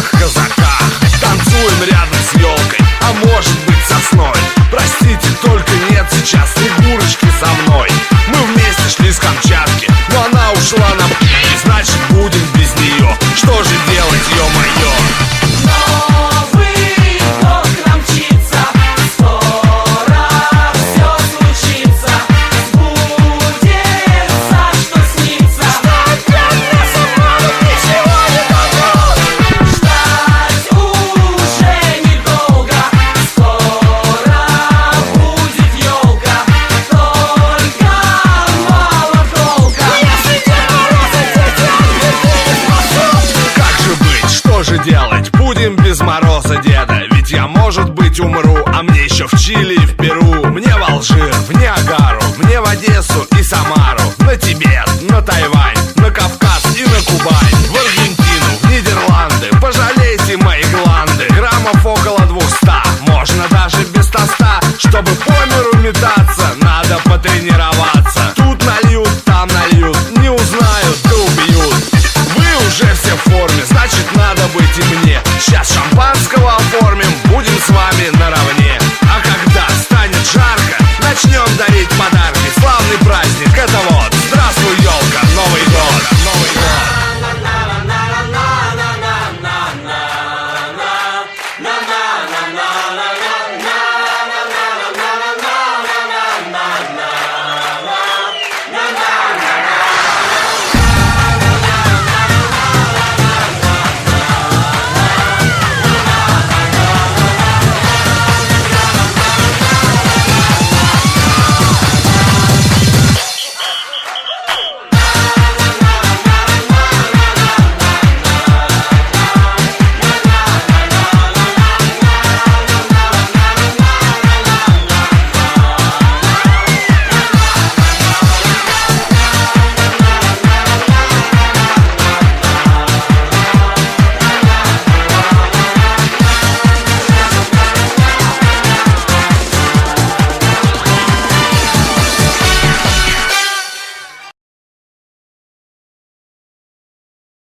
белых казаках. Танцуем рядом с елкой, а может быть сосной. Простите, только нет сейчас Снегурочки со мной. Мы вместе шли с Камчатки, но она ушла на значит будем без нее. Что же делать, ё-моё? Новый год к нам мчится, скоро все случится. Сбудется, что снится, что для нас обманут ничего не дадут. Ждать уже недолго, скоро будет елка, только мало толка. Если Дед Мороз и дети спасут. Как же быть, что же делать? Будем без Мороза деда. Ведь я, может быть, умру, а мне еще в Чили и в Перу. Мне в Алжир, в Ниагару, мне в Одессу и Самару, на Тибет, на Тайвань.